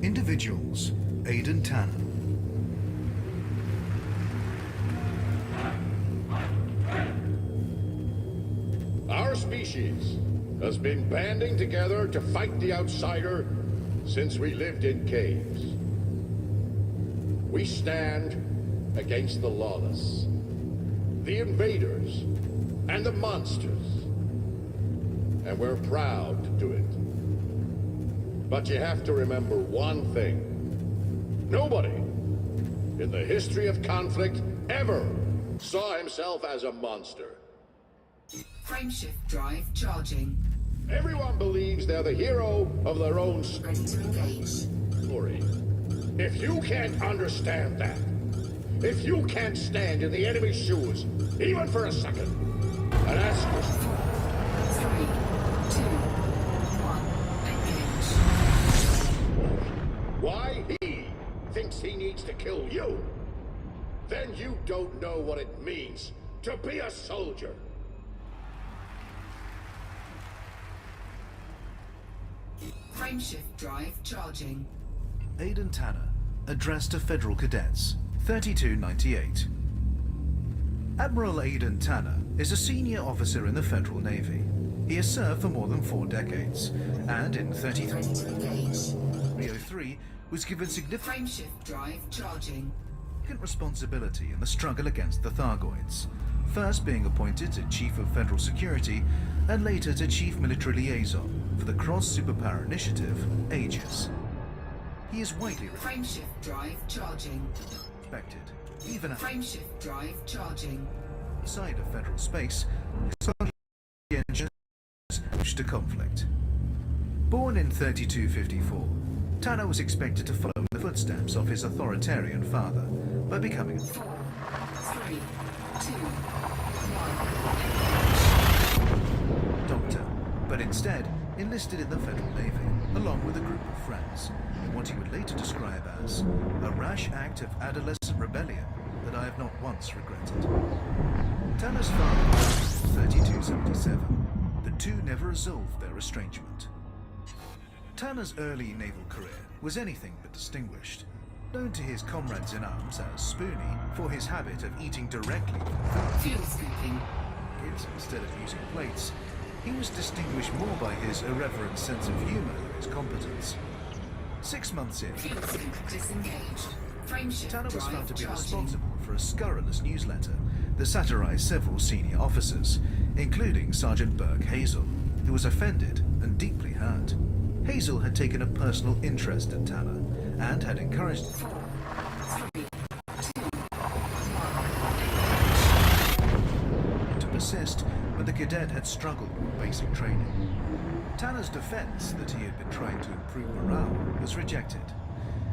Individuals: Aidan Tanner. Our species has been banding together to fight the outsider since we lived in caves. We stand against the lawless, the invaders, and the monsters. And we're proud to do it. But you have to remember one thing. Nobody in the history of conflict ever saw himself as a monster. Frameshift drive charging. Everyone believes they're the hero of their own Ready to engage. story. If you can't understand that, if you can't stand in the enemy's shoes, even for a second, and ask yourself, 3, 2, 1, engage. why he thinks he needs to kill you, then you don't know what it means to be a soldier. Frameshift drive charging. Aidan Tanner, addressed to Federal Cadets, 3298. Admiral Aidan Tanner is a senior officer in the Federal Navy. He has served for more than 4 decades, and in Ready to engage. 3303 was given significant Frameshift drive charging. responsibility in the struggle against the Thargoids, first being appointed to Chief of Federal Security and later to Chief Military Liaison for the Cross-Superpower Initiative, AEGIS. He is widely Frameshift drive charging. respected, even Frameshift drive charging. outside of federal space, his conscientious approach to conflict. Born in 3254, Tanner was expected to follow in the footsteps of his authoritarian father by becoming 4, 3, 2, 1, doctor, but instead enlisted in the Federal Navy, along with a group of friends, in what he would later describe as a rash act of adolescent rebellion that I have not once regretted. Tanner's father died in 3277. The two never resolved their estrangement. Tanner's early naval career was anything but distinguished. Known to his comrades in arms as Spoonie for his habit of eating directly from fuel scooping. kids instead of using plates, he was distinguished more by his irreverent sense of humor than his competence. 6 months in, Fuel scoop disengaged. Frameshift Tanner was drive found to be charging. responsible for a scurrilous newsletter that satirized several senior officers, including Sergeant Burke Hazel, who was offended and deeply hurt. Hazel had taken a personal interest in Tanner and had encouraged him 4, 3, 2, 1, to persist when the cadet had struggled with basic training. Tanner's defense that he had been trying to improve morale was rejected,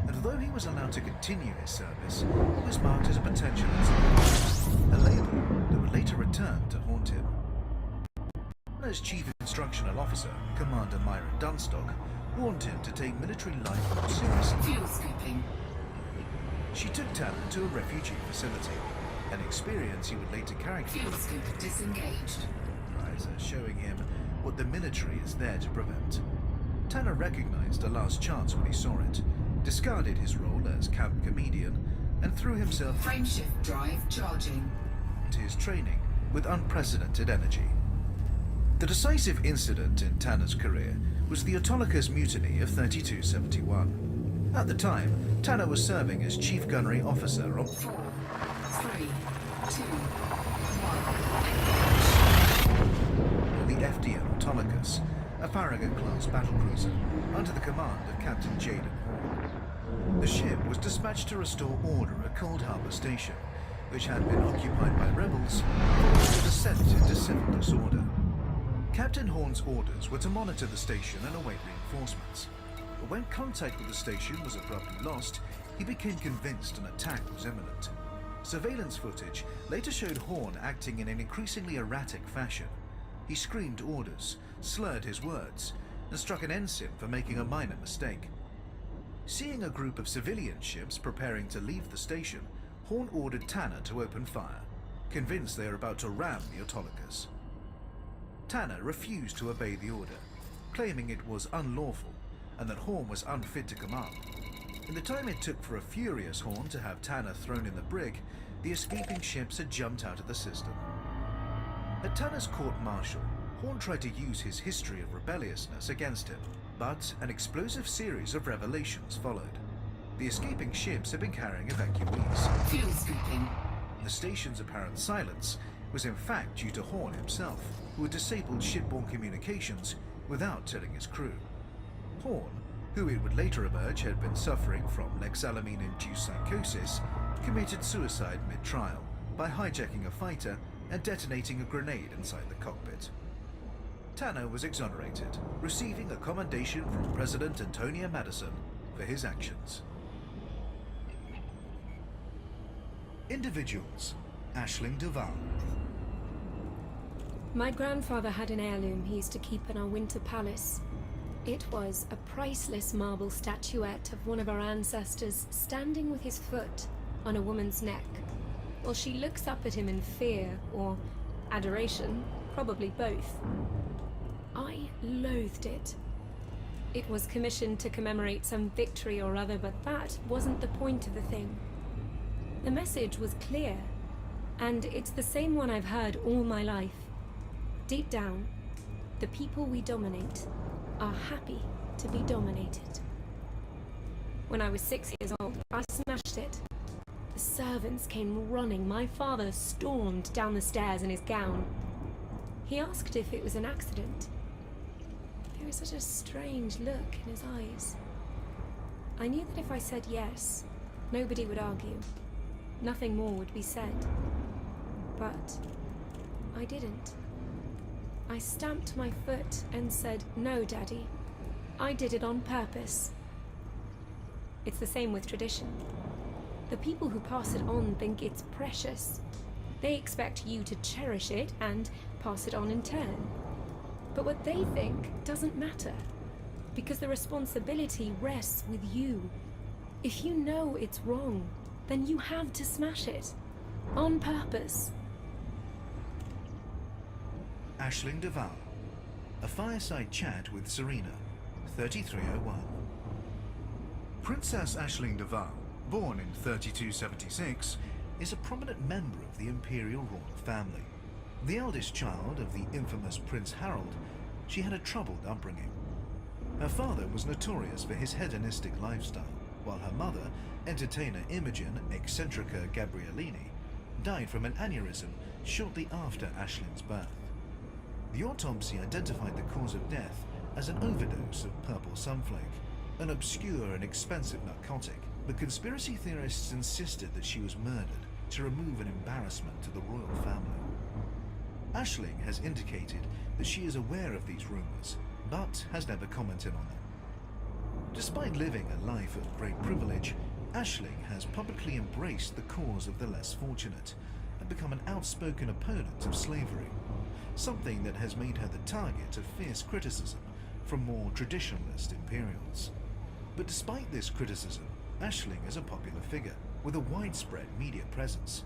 and although he was allowed to continue his service, he was marked as a potential incident, a label that would later return to haunt him. Tanner's chief instructional officer, Commander Myra Dunstock, warned him to take military life more seriously. fuel scooping. She took Tanner to a refugee facility, an experience he would later characterize Fuel scoop disengaged. as showing him what the military is there to prevent. Tanner recognized a last chance when he saw it, discarded his role as camp comedian, and threw himself Frameshift drive charging. into his training with unprecedented energy. The decisive incident in Tanner's career was the Autolycus Mutiny of 3271. At the time, Tanner was serving as Chief Gunnery Officer on 4, 3, 2, 1, the FDM Autolycus, a Farragut-class battlecruiser, under the command of Captain Jaden Horn. The ship was dispatched to restore order at Cold Harbor Station, which had been occupied by rebels following the descent into civil disorder. Captain Horn's orders were to monitor the station and await reinforcements. But when contact with the station was abruptly lost, he became convinced an attack was imminent. Surveillance footage later showed Horn acting in an increasingly erratic fashion. He screamed orders, slurred his words, and struck an ensign for making a minor mistake. Seeing a group of civilian ships preparing to leave the station, Horn ordered Tanner to open fire, convinced they were about to ram the Autolycus. Tanner refused to obey the order, claiming it was unlawful and that Horn was unfit to command. In the time it took for a furious Horn to have Tanner thrown in the brig, the escaping ships had jumped out of the system. At Tanner's court-martial, Horn tried to use his history of rebelliousness against him, but an explosive series of revelations followed. The escaping ships had been carrying evacuees. Fuel scooping. The station's apparent silence was in fact due to Horn himself, who had disabled shipborne communications without telling his crew. Horn, who it would later emerge had been suffering from lexalamine-induced psychosis, committed suicide mid-trial by hijacking a fighter and detonating a grenade inside the cockpit. Tanner was exonerated, receiving a commendation from President Antonia Madison for his actions. Individuals. Aisling Duval. My grandfather had an heirloom he used to keep in our winter palace. It was a priceless marble statuette of one of our ancestors standing with his foot on a woman's neck, while she looks up at him in fear or adoration, probably both. I loathed it. It was commissioned to commemorate some victory or other, but that wasn't the point of the thing. The message was clear, and it's the same one I've heard all my life. Deep down, the people we dominate are happy to be dominated. When I was 6 years old, I smashed it. The servants came running. My father stormed down the stairs in his gown. He asked if it was an accident. There was such a strange look in his eyes. I knew that if I said yes, nobody would argue. Nothing more would be said. But I didn't. I stamped my foot and said, "No, Daddy. I did it on purpose." It's the same with tradition. The people who pass it on think it's precious. They expect you to cherish it and pass it on in turn. But what they think doesn't matter, because the responsibility rests with you. If you know it's wrong, then you have to smash it. On purpose. Aisling Duval. A fireside chat with Serena, 3301. Princess Aisling Duval, born in 3276, is a prominent member of the imperial royal family. The eldest child of the infamous Prince Harold, she had a troubled upbringing. Her father was notorious for his hedonistic lifestyle, while her mother, entertainer Imogen Eccentrica Gabriellini, died from an aneurysm shortly after Aisling's birth. The autopsy identified the cause of death as an overdose of purple sunflake, an obscure and expensive narcotic. The conspiracy theorists insisted that she was murdered to remove an embarrassment to the royal family. Aisling has indicated that she is aware of these rumors, but has never commented on them. Despite living a life of great privilege, Aisling has publicly embraced the cause of the less fortunate and become an outspoken opponent of slavery, something that has made her the target of fierce criticism from more traditionalist imperials. But despite this criticism, Aisling is a popular figure with a widespread media presence.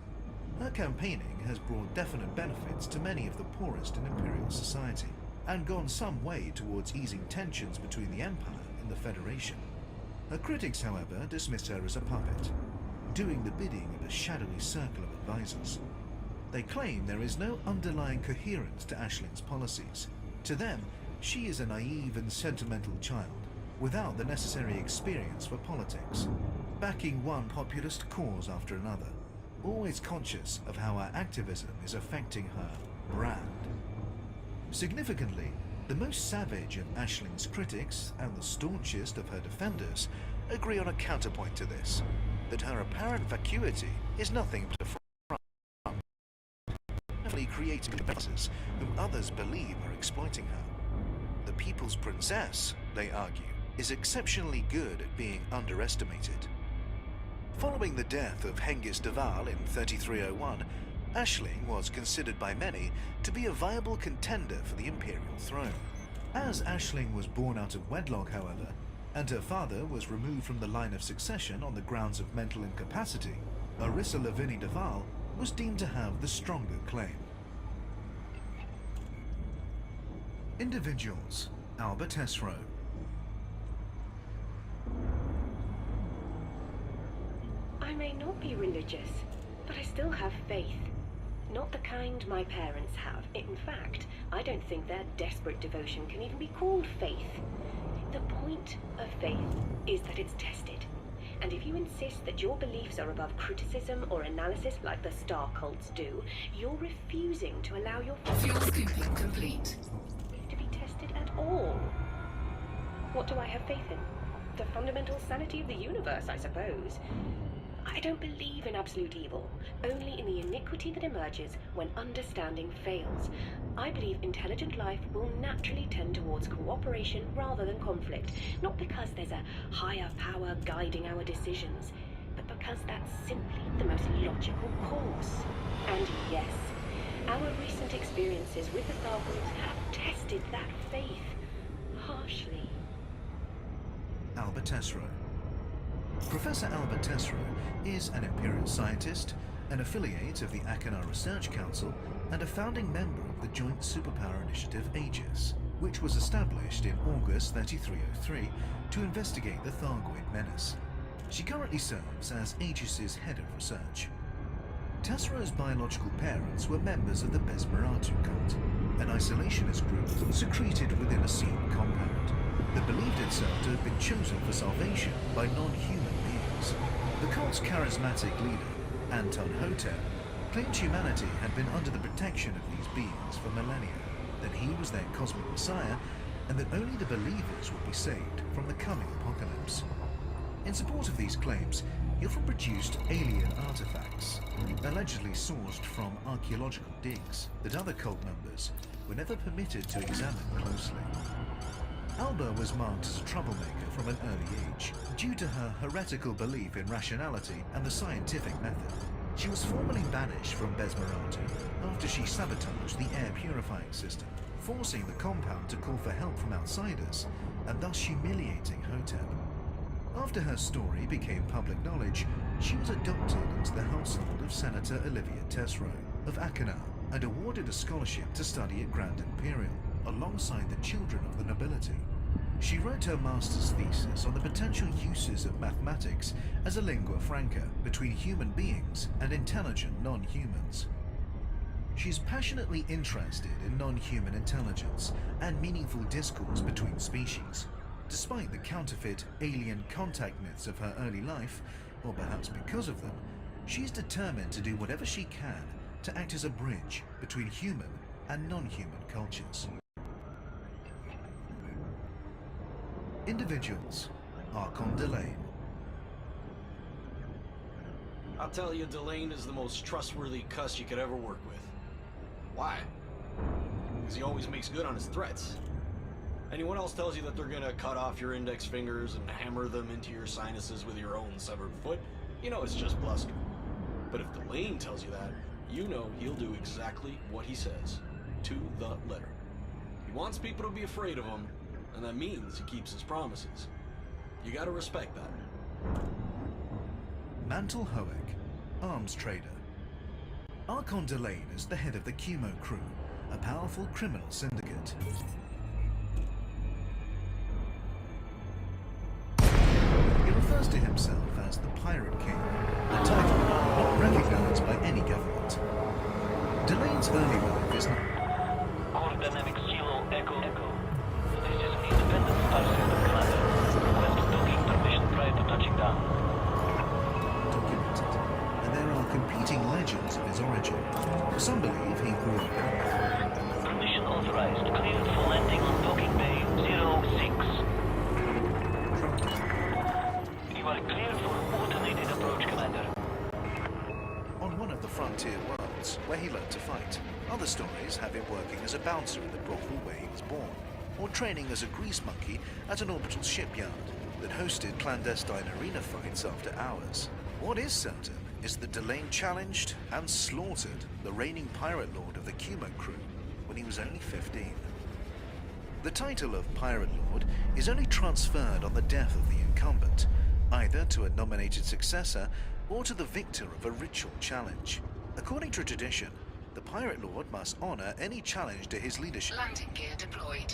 Her campaigning has brought definite benefits to many of the poorest in imperial society, and gone some way towards easing tensions between the Empire and the Federation. Her critics, however, dismiss her as a puppet, doing the bidding of a shadowy circle of advisors. They claim there is no underlying coherence to Aisling's policies. To them, she is a naive and sentimental child, without the necessary experience for politics, backing one populist cause after another, always conscious of how her activism is affecting her brand. Significantly, the most savage of Aisling's critics and the staunchest of her defenders agree on a counterpoint to this, that her apparent vacuity is nothing but a creating devices whom others believe are exploiting her. The People's Princess, they argue, is exceptionally good at being underestimated. Following the death of Hengist Duval in 3301, Aisling was considered by many to be a viable contender for the imperial throne. As Aisling was born out of wedlock, however, and her father was removed from the line of succession on the grounds of mental incapacity, Arissa Lavinie Duval was deemed to have the stronger claim. Individuals. Albert Tesreau. may not be religious, but I still have faith. Not the kind my parents have. In fact, I don't think their desperate devotion can even be called faith. The point of faith is that it's tested. And if you insist that your beliefs are above criticism or analysis like the star cults do, you're refusing to allow your Fuel scooping complete. to be tested at all. What do I have faith in? The fundamental sanity of the universe, I suppose. I don't believe in absolute evil, only in the iniquity that emerges when understanding fails. I believe intelligent life will naturally tend towards cooperation rather than conflict, not because there's a higher power guiding our decisions, but because that's simply the most logical course. And yes, our recent experiences with the Thargoids have tested that faith harshly. Albert Tesreau. Professor Albert Tesreau is an Imperial scientist, an affiliate of the Achenar Research Council, and a founding member of the Joint Superpower Initiative Aegis, which was established in August 3303 to investigate the Thargoid menace. She currently serves as Aegis's head of research. Tesreau's biological parents were members of the Besmeratu cult, an isolationist group secreted within a sealed compound that believed itself to have been chosen for salvation by non-human beings. The cult's charismatic leader, Anton Hotep, claimed humanity had been under the protection of these beings for millennia, that he was their cosmic messiah, and that only the believers would be saved from the coming apocalypse. In support of these claims, he often produced alien artifacts, allegedly sourced from archaeological digs that other cult members were never permitted to examine closely. Alba was marked as a troublemaker from an early age, due to her heretical belief in rationality and the scientific method. She was formally banished from Besmeratu after she sabotaged the air purifying system, forcing the compound to call for help from outsiders, and thus humiliating Hotep. After her story became public knowledge, she was adopted into the household of Senator Olivia Tesreau of Achenar and awarded a scholarship to study at Grand Imperial, alongside the children of the nobility. She wrote her master's thesis on the potential uses of mathematics as a lingua franca between human beings and intelligent non-humans. She's passionately interested in non-human intelligence and meaningful discourse between species. Despite the counterfeit alien contact myths of her early life, or perhaps because of them, she's determined to do whatever she can to act as a bridge between human and non-human cultures. Individuals. Archon Delane. I'll tell you, Delane is the most trustworthy cuss you could ever work with. Why? Because he always makes good on his threats. Anyone else tells you that they're gonna cut off your index fingers and hammer them into your sinuses with your own severed foot, you know it's just bluster. But if Delane tells you that, you know he'll do exactly what he says, to the letter. He wants people to be afraid of him, and that means he keeps his promises. You gotta respect that. Mantle Hoek, arms trader. Archon Delane is the head of the Cumo crew, a powerful criminal syndicate. He refers to himself as the Pirate King, a title not recognized by any government. Delane's early life is not... Core Dynamics Kilo Echo. This is an independent star system commander. Request docking permission prior to touching down. documented, and there are competing legends of his origin. Some believe he grew up in... Permission authorized. Cleared for landing on docking bay 06. You are cleared for automated approach, Commander. On one of the frontier worlds, where he learned to fight. Other stories have him working as a bouncer in the brothel where he was born, or training as a grease monkey at an orbital shipyard that hosted clandestine arena fights after hours. What is certain is that Delane challenged and slaughtered the reigning pirate lord of the Cumo crew when he was only 15. The title of Pirate Lord is only transferred on the death of the incumbent, either to a nominated successor or to the victor of a ritual challenge. According to tradition, the Pirate Lord must honor any challenge to his leadership, Landing gear deployed.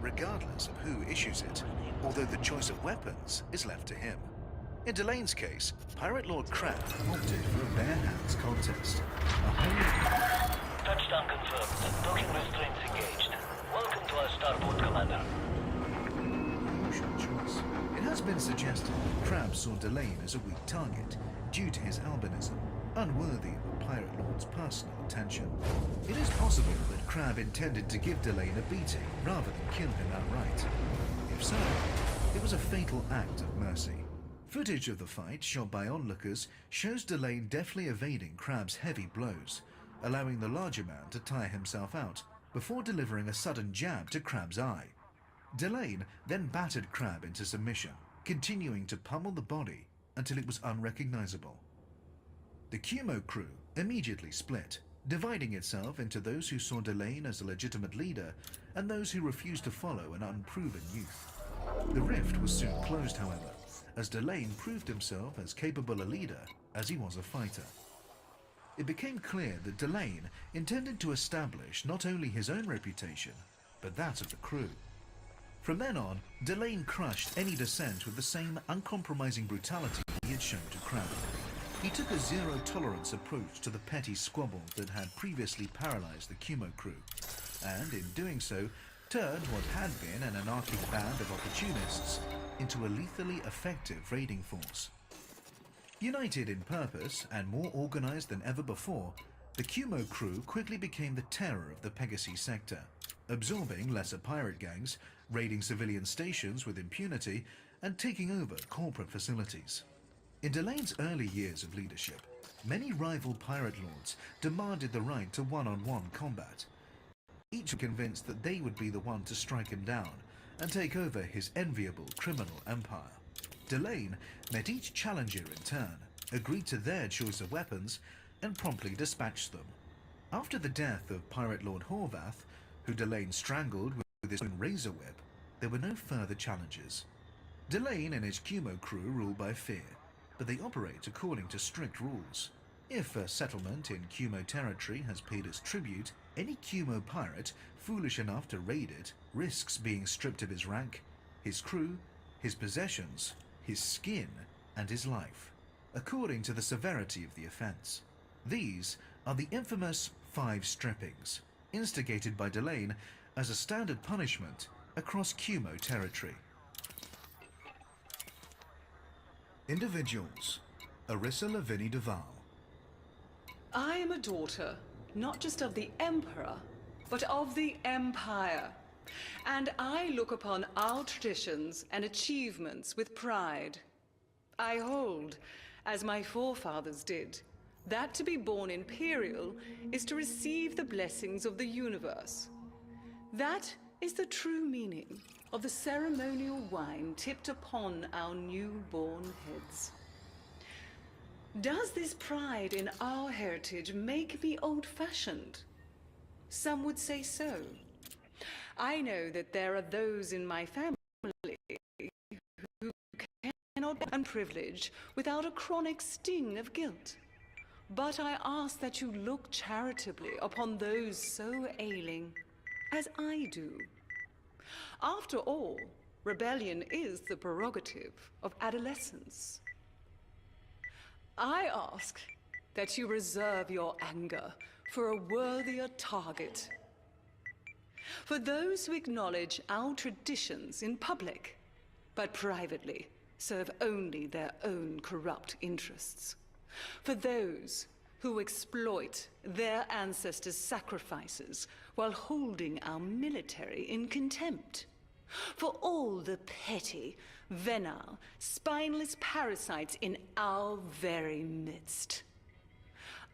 regardless of who issues it, although the choice of weapons is left to him. In Delane's case, Pirate Lord Crab opted for a bare hands contest. A whole Touchdown confirmed. Docking restraints engaged. Welcome to our starboard, Commander. unusual choice. It has been suggested that Crab saw Delane as a weak target due to his albinism, unworthy of a Pirate Lord's personal attention. It is possible that Crab intended to give Delane a beating rather than kill him outright. If so, it was a fatal act of mercy. Footage of the fight, shot by onlookers, shows Delane deftly evading Crab's heavy blows, allowing the larger man to tire himself out before delivering a sudden jab to Crab's eye. Delane then battered Crab into submission, continuing to pummel the body until it was unrecognizable. The Cumo crew immediately split, dividing itself into those who saw Delane as a legitimate leader and those who refused to follow an unproven youth. The rift was soon closed, however, as Delane proved himself as capable a leader as he was a fighter. It became clear that Delane intended to establish not only his own reputation, but that of the crew. From then on, Delane crushed any dissent with the same uncompromising brutality he had shown to Crab. He took a zero-tolerance approach to the petty squabbles that had previously paralyzed the Cumo crew, and in doing so, turned what had been an anarchic band of opportunists into a lethally effective raiding force. United in purpose and more organized than ever before, the Cumo crew quickly became the terror of the Pegasi sector, absorbing lesser pirate gangs, raiding civilian stations with impunity, and taking over corporate facilities. In Delane's early years of leadership, many rival pirate lords demanded the right to one-on-one combat. Each were convinced that they would be the one to strike him down and take over his enviable criminal empire. Delane met each challenger in turn, agreed to their choice of weapons, and promptly dispatched them. After the death of Pirate Lord Horvath, who Delane strangled with his own razor whip, there were no further challenges. Delane and his Cumo crew rule by fear, but they operate according to strict rules. If a settlement in Cumo territory has paid its tribute, any Cumo pirate foolish enough to raid it risks being stripped of his rank, his crew, his possessions, his skin, and his life, according to the severity of the offense. These are the infamous 5 strippings, instigated by Delane as a standard punishment across Cumo territory. Individuals. Arissa Lavinie Duval. I am a daughter, not just of the Emperor, but of the Empire. And I look upon our traditions and achievements with pride. I hold, as my forefathers did, that to be born imperial is to receive the blessings of the universe. That is the true meaning of the ceremonial wine tipped upon our newborn heads. Does this pride in our heritage make me old-fashioned? Some would say so. I know that there are those in my family who cannot be privileged without a chronic sting of guilt. But I ask that you look charitably upon those so ailing, as I do. After all, rebellion is the prerogative of adolescence. I ask that you reserve your anger for a worthier target. For those who acknowledge our traditions in public, but privately serve only their own corrupt interests. For those who exploit their ancestors' sacrifices while holding our military in contempt. For all the petty, venal, spineless parasites in our very midst.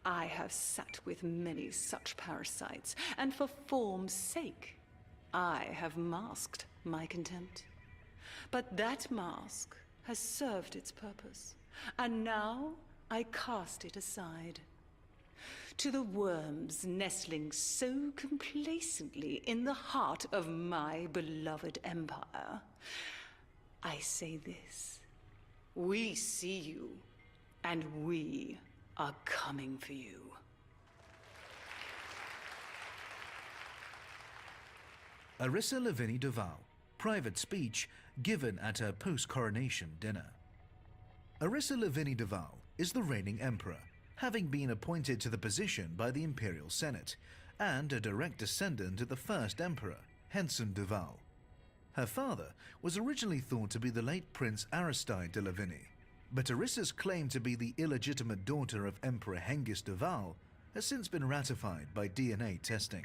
I have sat with many such parasites, and for form's sake, I have masked my contempt. But that mask has served its purpose, and now I cast it aside. To the worms nestling so complacently in the heart of my beloved empire, I say this: we see you, and we are coming for you. Arissa Lavinie Duval, private speech given at her post-coronation dinner. Arissa Lavinie Duval is the reigning emperor, having been appointed to the position by the Imperial Senate, and a direct descendant of the first emperor, Henson Duval. Her father was originally thought to be the late Prince Aristide de Lavinie, but Arissa's claim to be the illegitimate daughter of Emperor Hengist Duval has since been ratified by DNA testing.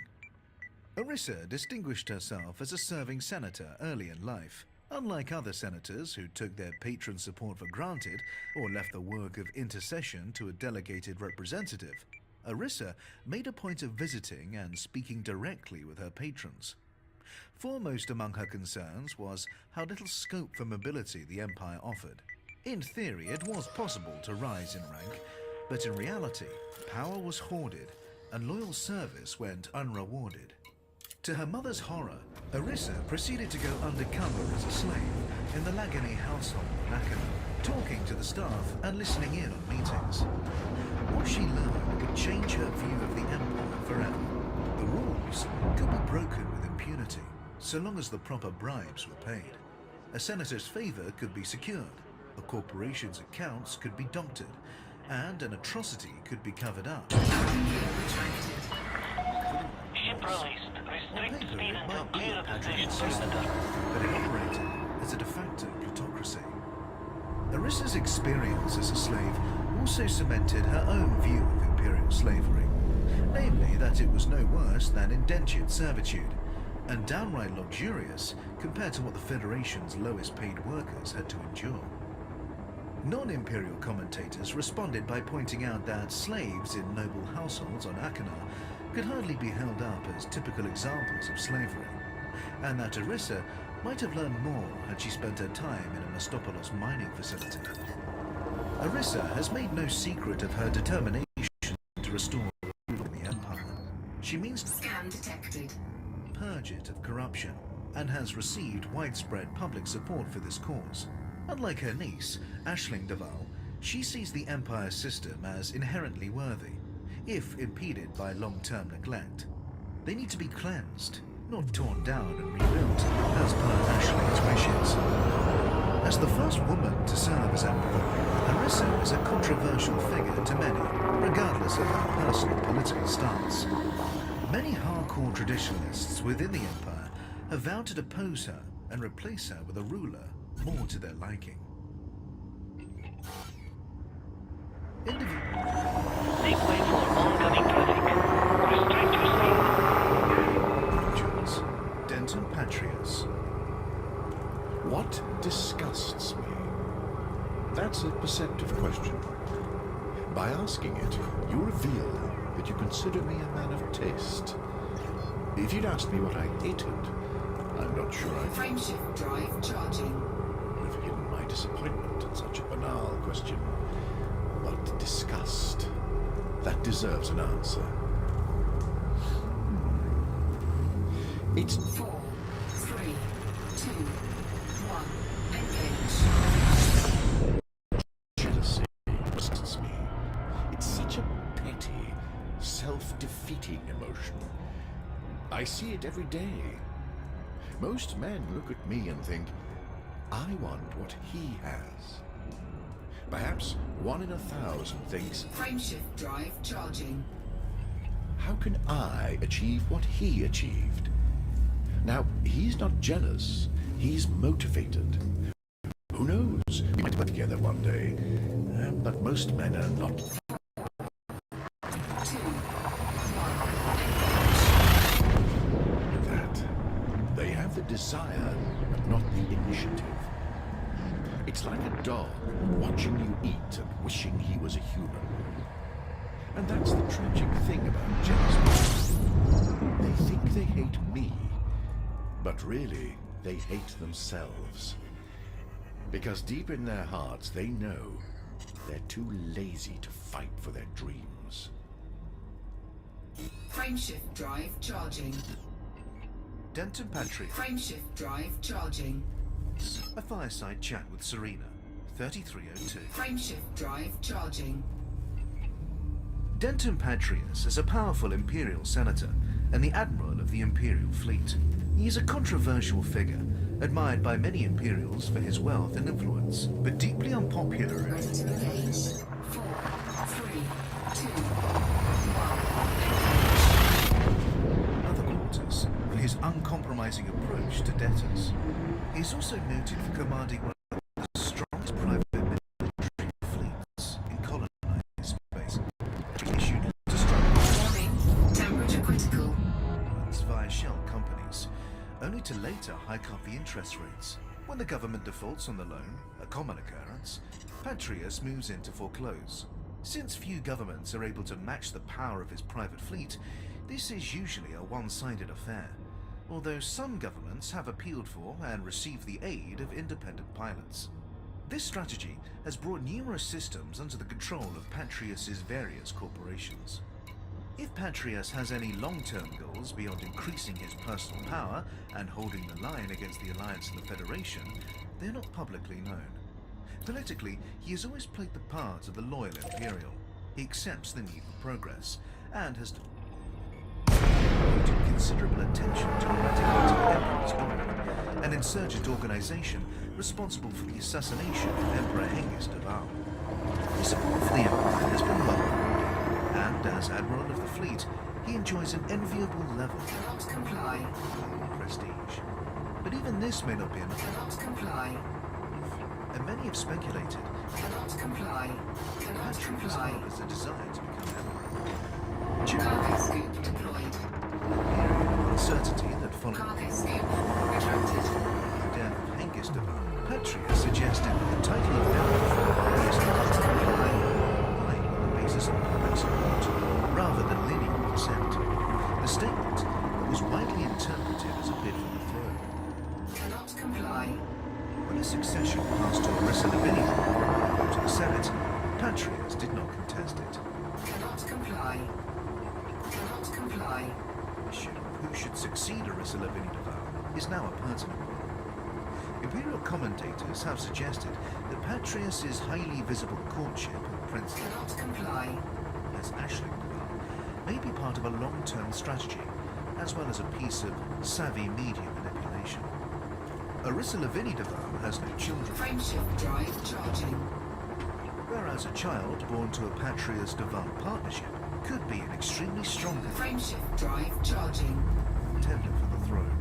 Arissa distinguished herself as a serving senator early in life. Unlike other senators who took their patron support for granted or left the work of intercession to a delegated representative, Arissa made a point of visiting and speaking directly with her patrons. Foremost among her concerns was how little scope for mobility the Empire offered. In theory, it was possible to rise in rank, but in reality, power was hoarded and loyal service went unrewarded. To her mother's horror, Arissa proceeded to go undercover as a slave in the Lagany household in Akana, talking to the staff and listening in on meetings. What she learned would change her view of the Empire forever. The rules could be broken with impunity, so long as the proper bribes were paid. A senator's favor could be secured, a corporation's accounts could be doctored, and an atrocity could be covered up. Ship released. Restrict speed It until might be clear a of the patriotic station. system, but it operated as a de facto plutocracy. Arissa's experience as a slave also cemented her own view of imperial slavery, namely that it was no worse than indentured servitude, and downright luxurious compared to what the Federation's lowest paid workers had to endure. Non-imperial commentators responded by pointing out that slaves in noble households on Akana could hardly be held up as typical examples of slavery, and that Arissa might have learned more had she spent her time in a Mastopolos mining facility. Arissa has made no secret of her determination to restore rule in the Empire. She means to Scan detected. purge it of corruption, and has received widespread public support for this cause. Unlike her niece, Aisling Duval, she sees the Empire system as inherently worthy, if impeded by long-term neglect. They need to be cleansed, not torn down and rebuilt, as per Aisling's wishes. As the first woman to serve as Emperor, Arissa is a controversial figure to many, regardless of her personal political stance. Many hardcore traditionalists within the Empire have vowed to depose her and replace her with a ruler more to their liking. Make way for oncoming traffic. Restrict your speed. Individuals, Denton Patrius. What disgusts me? That's a perceptive question. By asking it, you reveal that you consider me a man of taste. If you'd asked me what I hated, I'm not sure I Frameshift drive charging. would have hidden my disappointment at such a banal question. But disgust, that deserves an answer. It's 4, 3, 2, 1. Engage. jealousy disgusts me. It's such a petty, self-defeating emotion. I see it every day. Most men look at me and think, I want what he has. Perhaps 1 in 1,000 thinks, Frameshift drive charging. how can I achieve what he achieved? Now, he's not jealous, he's motivated. Who knows, we might work together one day. But most men are not. 2, 1. That. They have the desire, but not the initiative. It's like a dog watching you eat and wishing he was a human. And that's the tragic thing about jealous people. They think they hate me, but really, they hate themselves. Because deep in their hearts, they know they're too lazy to fight for their dreams. Frameshift drive charging. Denton Patrick, Frameshift drive charging. a fireside chat with Serena, 3302. Frameshift drive charging. Denton Patrius is a powerful Imperial senator and the Admiral of the Imperial Fleet. He is a controversial figure, admired by many Imperials for his wealth and influence, but deeply unpopular. Ready to engage. 4, 3, 2, 1. Other quarters for his uncompromising approach to debtors. He is also noted for commanding one of the strongest private military fleets in colonized space. He issued Warning. Temperature critical. via shell companies, only to later hike up the interest rates. When the government defaults on the loan, a common occurrence, Patrius moves in to foreclose. Since few governments are able to match the power of his private fleet, this is usually a one-sided affair, although some governments have appealed for and received the aid of independent pilots. This strategy has brought numerous systems under the control of Patrius's various corporations. If Patrius has any long-term goals beyond increasing his personal power and holding the line against the Alliance and the Federation, they're not publicly known. Politically, he has always played the part of the loyal Imperial. He accepts the need for progress, and has devoted considerable attention to eradicating the Emperor's Order, an insurgent organization responsible for the assassination of Emperor Hengist of Al. His support for the Empire has been well rewarded, and as Admiral of the Fleet, he enjoys an enviable level Cannot comply. of prestige. But even this may not be enough, Cannot comply. and many have speculated Cannot comply. Cannot Patrius comply. harbors a desire to become Emperor. Cargo scoop deployed. The period of uncertainty that followed Cargo scoop retracted. the death of Hengist of Al, Patrius suggested that the title of Emperor is not lying on the basis of public support, rather than lineal consent. The statement was widely interpreted as a bid for the throne. Cannot comply. When the succession passed to Orissa Lavinia to the Senate, Patrius did not contest it. Cannot comply. Cannot comply. The issue of who should succeed Orissa Lavinia de Val is now a pertinent one. Imperial commentators have suggested that Patrius's highly visible courtship of Prince Cannot comply. as Ashling de Val may be part of a long-term strategy, as well as a piece of savvy media manipulation. Orissa Lavinia de Val has no children, Frameshift drive charging. whereas a child born to a Patrius de Val partnership could be an extremely strong Frameshift drive charging. contender for the throne.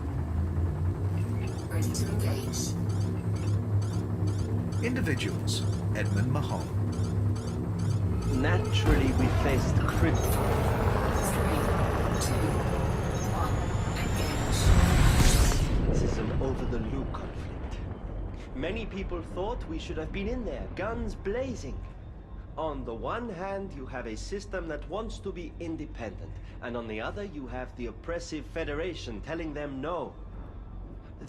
Ready to engage. Individuals: Edmund Mahon, Naturally, we faced crypt. 3, 2, 1. Engage. This is an over-the-loop conflict. Many people thought we should have been in there, guns blazing. On the one hand, you have a system that wants to be independent, and on the other, you have the oppressive Federation telling them no.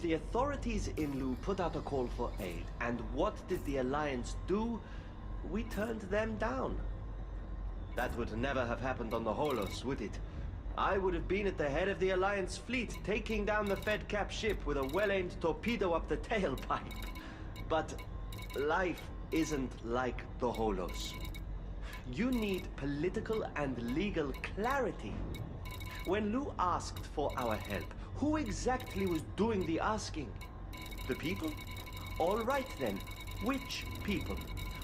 The authorities in Lu put out a call for aid, and what did the Alliance do? We turned them down. That would never have happened on the Holos, would it? I would have been at the head of the Alliance fleet, taking down the Fed-Cap ship with a well-aimed torpedo up the tailpipe. But life isn't like the Holos. You need political and legal clarity. When Lu asked for our help, who exactly was doing the asking? The people? All right then, which people?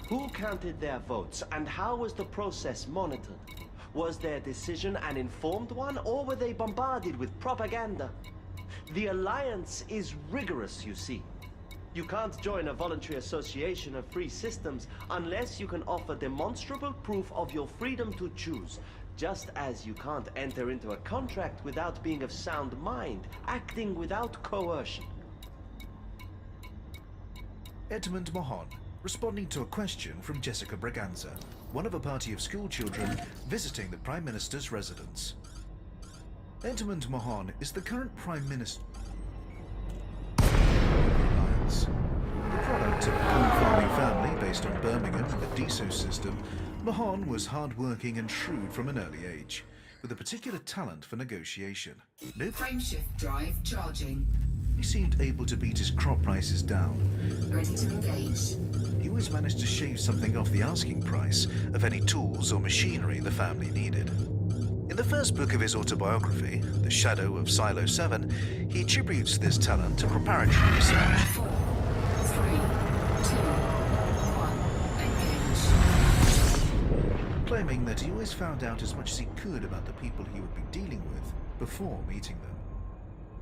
Who counted their votes, and how was the process monitored? Was their decision an informed one, or were they bombarded with propaganda? The Alliance is rigorous, you see. You can't join a voluntary association of free systems unless you can offer demonstrable proof of your freedom to choose. Just as you can't enter into a contract without being of sound mind, acting without coercion. Edmund Mahon, responding to a question from Jessica Braganza, one of a party of school children visiting the Prime Minister's residence. Edmund Mahon is the current Prime Minister of the Alliance. The product of a coal farming family based on Birmingham and the DSO system, Mahon was hard-working and shrewd from an early age, with a particular talent for negotiation. No Frameshift drive charging. He seemed able to beat his crop prices down. Ready to engage. He always managed to shave something off the asking price of any tools or machinery the family needed. In the first book of his autobiography, The Shadow of Silo 7, he attributes this talent to preparatory research. 4, 3, 2, 1. Engage. Claiming that he always found out as much as he could about the people he would be dealing with before meeting them.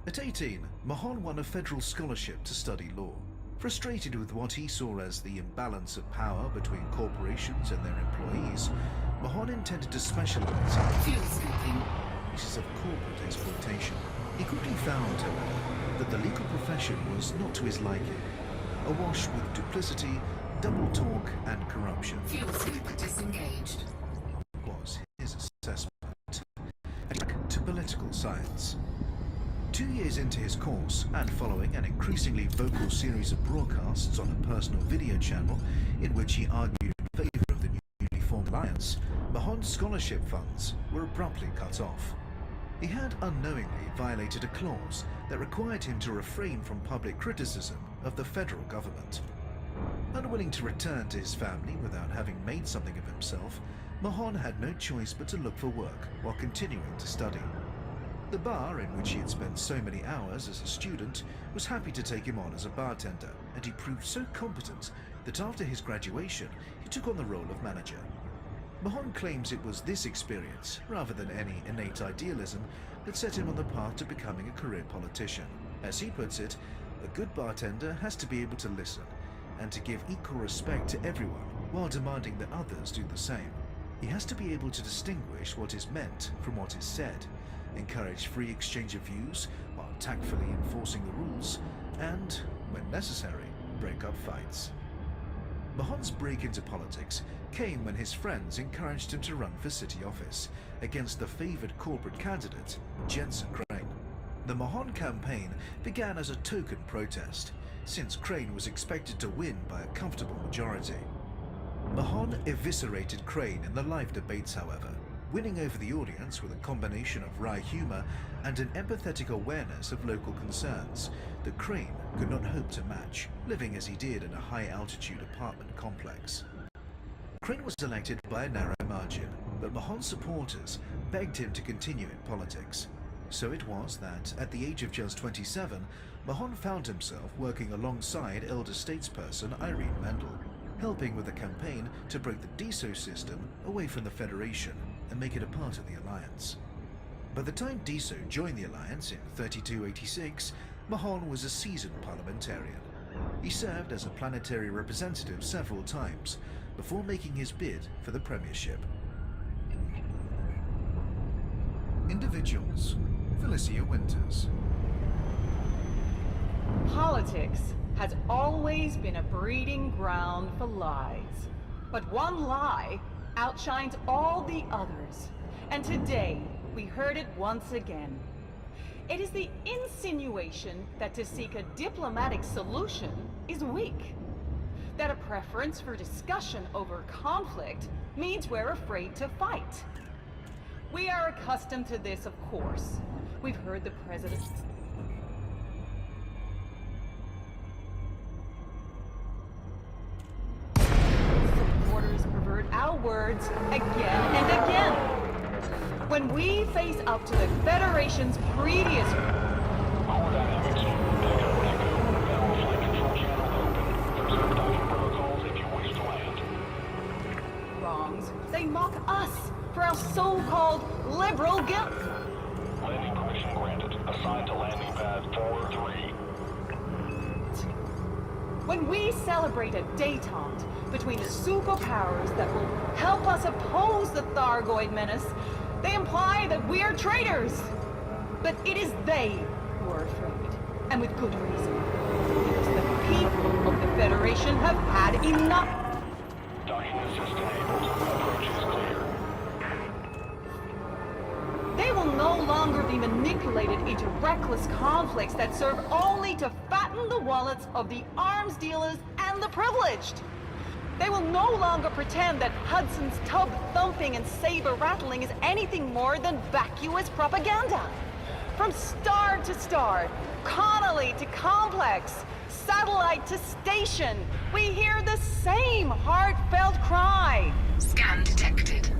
At 18, Mahon won a federal scholarship to study law. Frustrated with what he saw as the imbalance of power between corporations and their employees, Mahon intended to specialize in Fuel scooping. cases of corporate exploitation. He quickly found, however, that the legal profession was not to his liking, awash with duplicity, double talk, and corruption. Fuel scoop disengaged. Was his assessment, and back to political science. 2 years into his course, and following an increasingly vocal series of broadcasts on a personal video channel in which he argued in favor of the newly formed alliance, Mahon's scholarship funds were abruptly cut off. He had unknowingly violated a clause that required him to refrain from public criticism of the federal government. Unwilling to return to his family without having made something of himself, Mahon had no choice but to look for work while continuing to study. The bar in which he had spent so many hours as a student was happy to take him on as a bartender, and he proved so competent that after his graduation he took on the role of manager. Mahon claims it was this experience, rather than any innate idealism, that set him on the path to becoming a career politician. As he puts it, a good bartender has to be able to listen, and to give equal respect to everyone while demanding that others do the same. He has to be able to distinguish what is meant from what is said, encourage free exchange of views while tactfully enforcing the rules, and, when necessary, break up fights. Mahon's break into politics came when his friends encouraged him to run for city office against the favoured corporate candidate, Jensen Crane. The Mahon campaign began as a token protest, since Crane was expected to win by a comfortable majority. Mahon eviscerated Crane in the live debates, however, winning over the audience with a combination of wry humour and an empathetic awareness of local concerns that Crane could not hope to match, living as he did in a high-altitude apartment complex. Crane was elected by a narrow margin, but Mahon's supporters begged him to continue in politics. So it was that, at the age of just 27, Mahon found himself working alongside elder statesperson Irene Mendel, helping with the campaign to break the DSO system away from the Federation and make it a part of the Alliance. By the time DSO joined the Alliance in 3286, Mahon was a seasoned parliamentarian. He served as a planetary representative several times before making his bid for the premiership. Individuals. Felicia Winters. Politics has always been a breeding ground for lies. But one lie outshines all the others. And today, we heard it once again. It is the insinuation that to seek a diplomatic solution is weak. That a preference for discussion over conflict means we're afraid to fight. We are accustomed to this, of course. We've heard the president... Supporters pervert our words again and again. When we face up to the Federation's previous... wrongs, they mock us for our so-called liberal guilt. Landing permission granted. Assigned to landing pad 4-3. When we celebrate a détente between the superpowers that will help us oppose the Thargoid menace, they imply that we're traitors. But it is they who are afraid, and with good reason. Because the people of the Federation have had enough. Docking assist enabled. Approach is clear. They will no longer be manipulated into reckless conflicts that serve only to fatten the wallets of the arms dealers and the privileged. They will no longer pretend that Hudson's tub thumping and saber rattling is anything more than vacuous propaganda. From star to star, Connolly to complex, satellite to station, we hear the same heartfelt cry. Scan detected.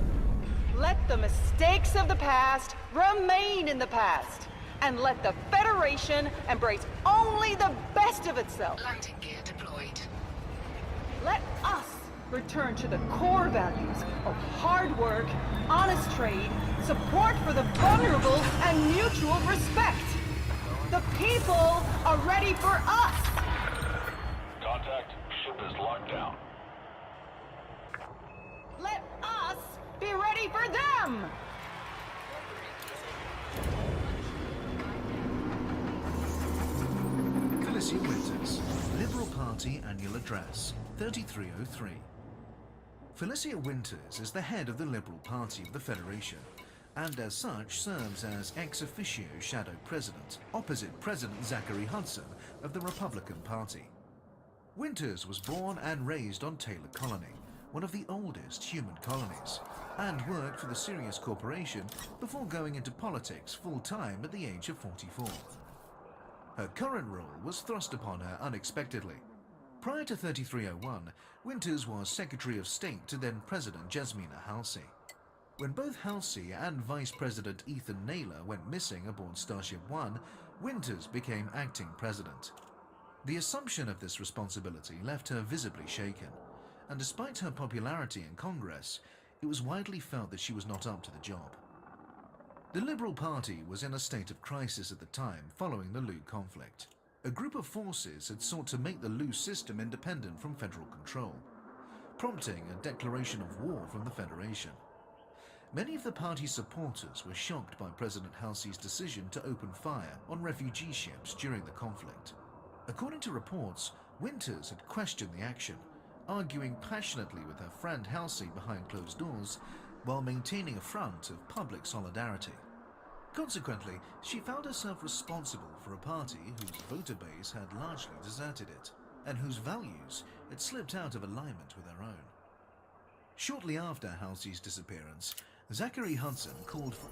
Let the mistakes of the past remain in the past, and let the Federation embrace only the best of itself. Landing gear deployed. Let us return to the core values of hard work, honest trade, support for the vulnerable, and mutual respect. The people are ready for us! Contact. Ship is locked down. Let us be ready for them! Felicia Winters, Liberal Party Annual Address, 3303. Felicia Winters is the head of the Liberal Party of the Federation, and as such serves as ex officio shadow president, opposite President Zachary Hudson of the Republican Party. Winters was born and raised on Taylor Colony, one of the oldest human colonies, and worked for the Sirius Corporation before going into politics full-time at the age of 44. Her current role was thrust upon her unexpectedly. Prior to 3301, Winters was Secretary of State to then-President Jasmina Halsey. When both Halsey and Vice President Ethan Naylor went missing aboard Starship One, Winters became acting president. The assumption of this responsibility left her visibly shaken, and despite her popularity in Congress, it was widely felt that she was not up to the job. The Liberal Party was in a state of crisis at the time following the Lu conflict. A group of forces had sought to make the Lu system independent from federal control, prompting a declaration of war from the Federation. Many of the party's supporters were shocked by President Halsey's decision to open fire on refugee ships during the conflict. According to reports, Winters had questioned the action, arguing passionately with her friend Halsey behind closed doors while maintaining a front of public solidarity. Consequently, she found herself responsible for a party whose voter base had largely deserted it, and whose values had slipped out of alignment with her own. Shortly after Halsey's disappearance, Zachary Hudson called for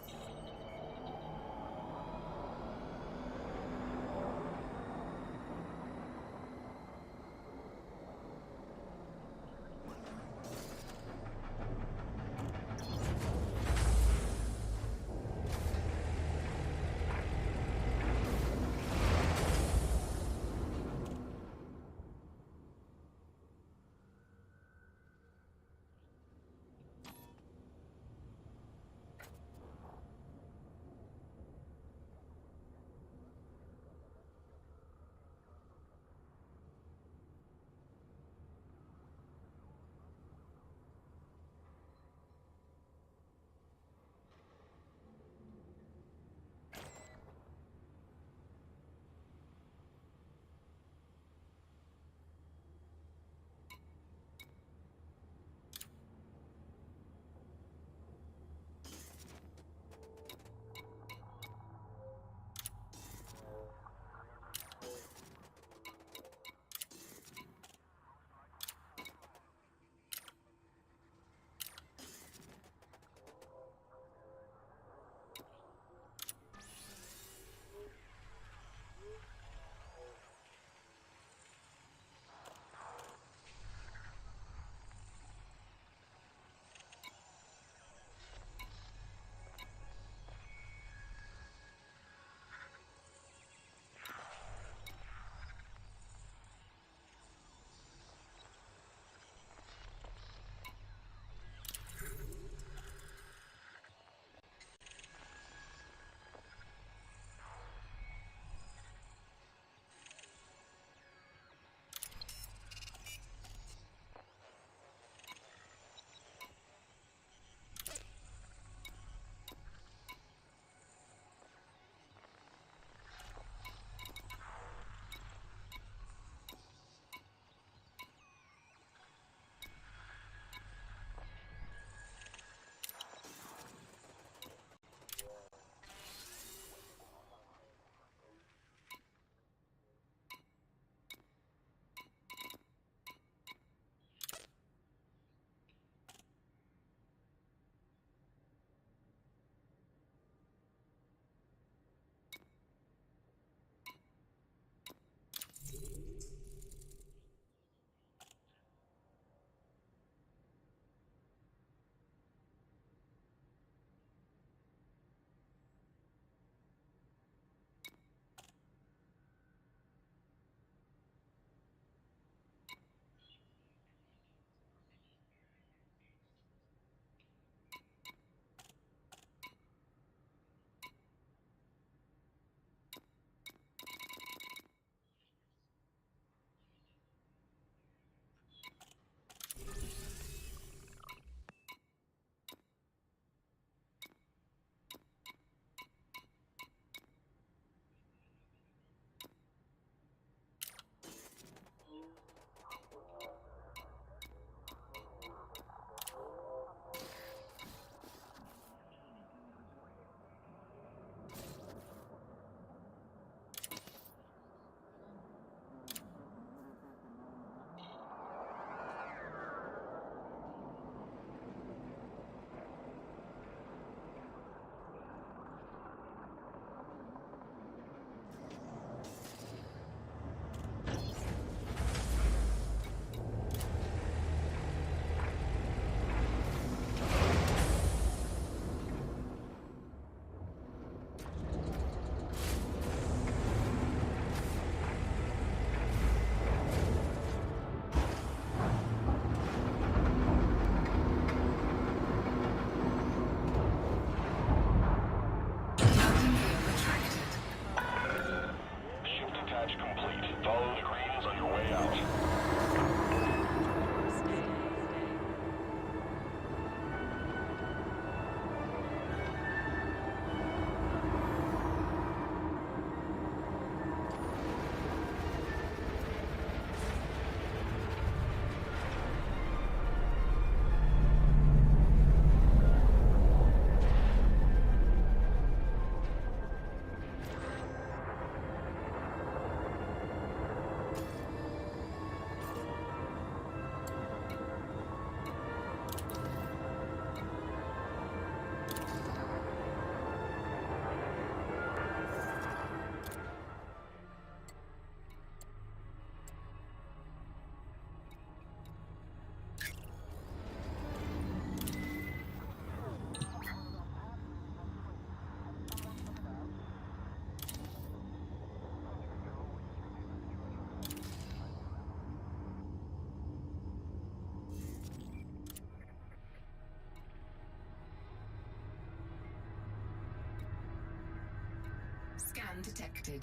scan detected.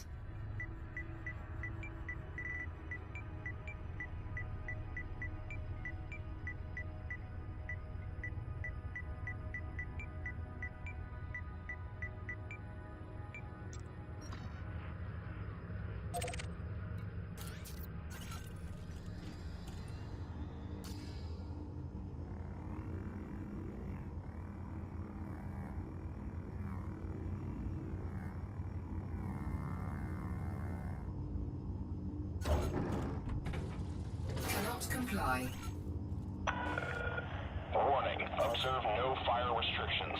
Cannot comply. Warning. Observe no fire restrictions.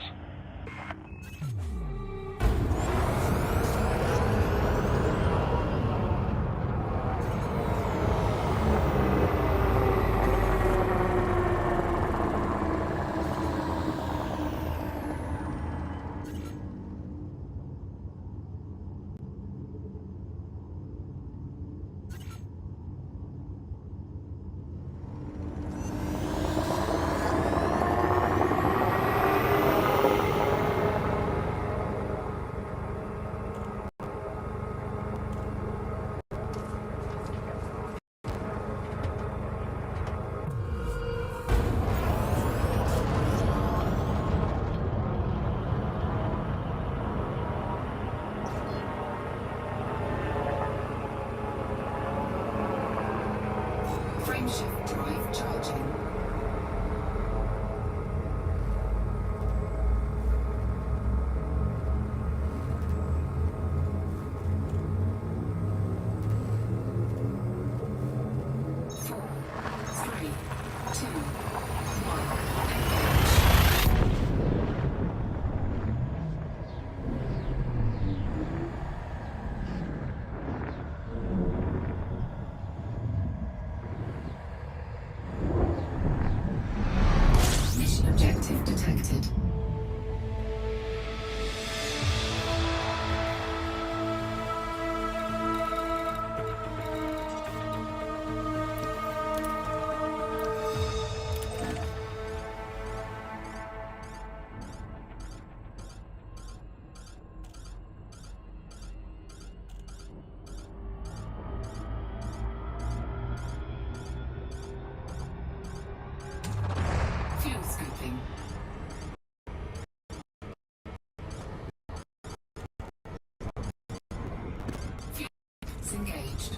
Frameshift drive charging. Four, three, two, one. Mission objective detected. Fuel scooping. Fuel engaged.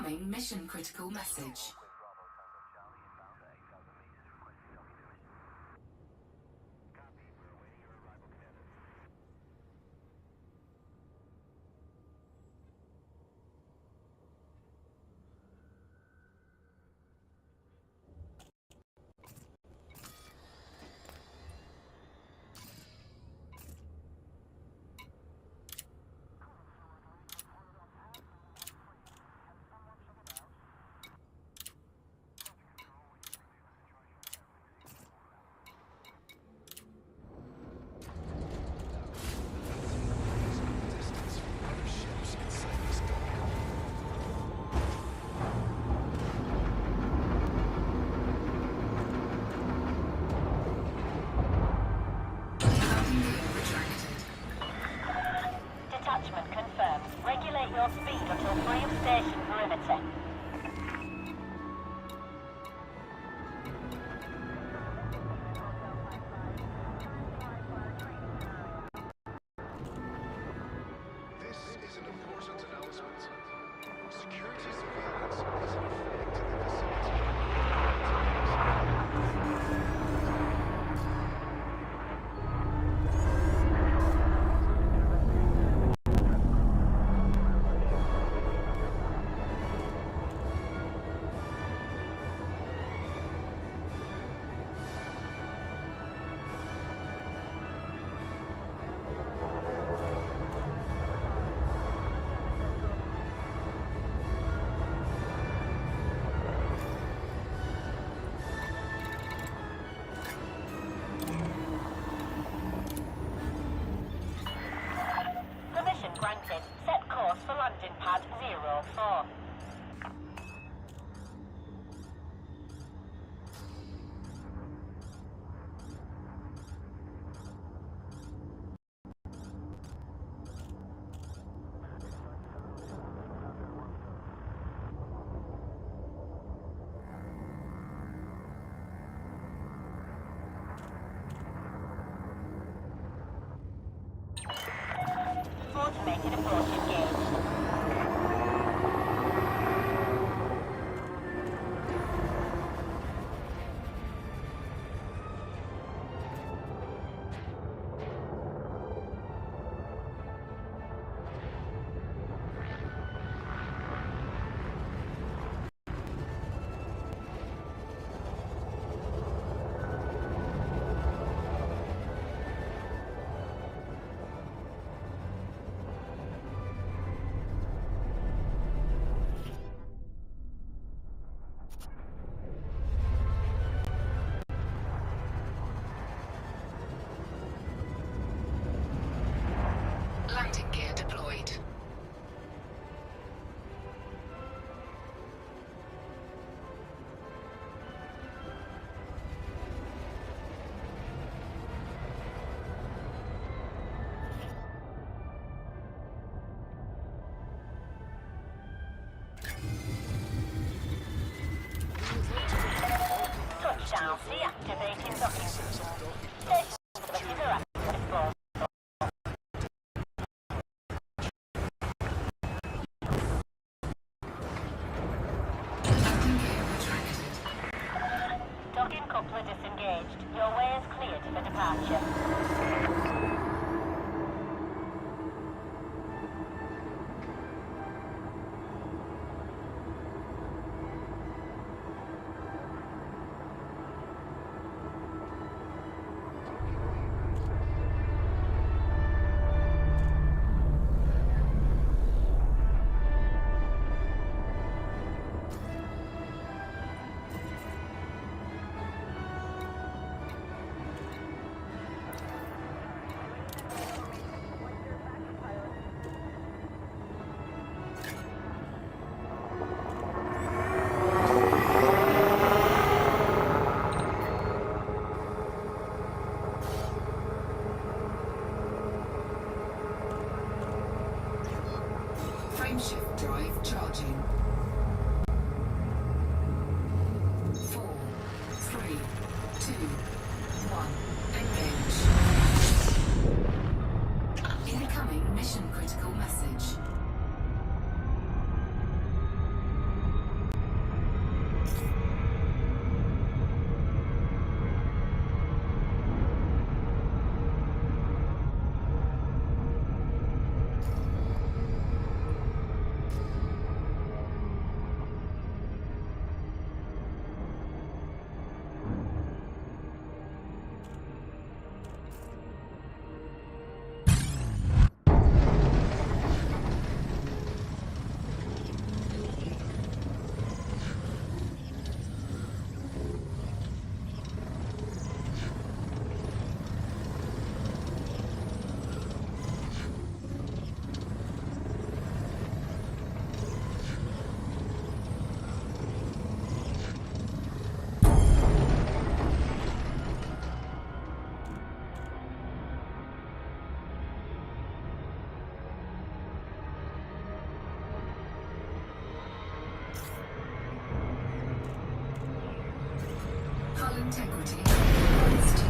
Incoming mission critical message. Detachment confirmed. Regulate your speed until free of station perimeter. This is an important announcement. Security surveillance is in effect in the vicinity. Permission granted. Set course for landing pad 04. Automated approach engaged. Landing gear deployed. Touchdown. Deactivating docking system. Station interactive. Landing gear retracted. Docking coupler disengaged. Your way is cleared for departure. Frameshift drive charging. 4, 3, 2, 1. Engage. Incoming mission critical message. integrity compromised.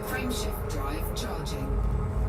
Frameshift drive charging.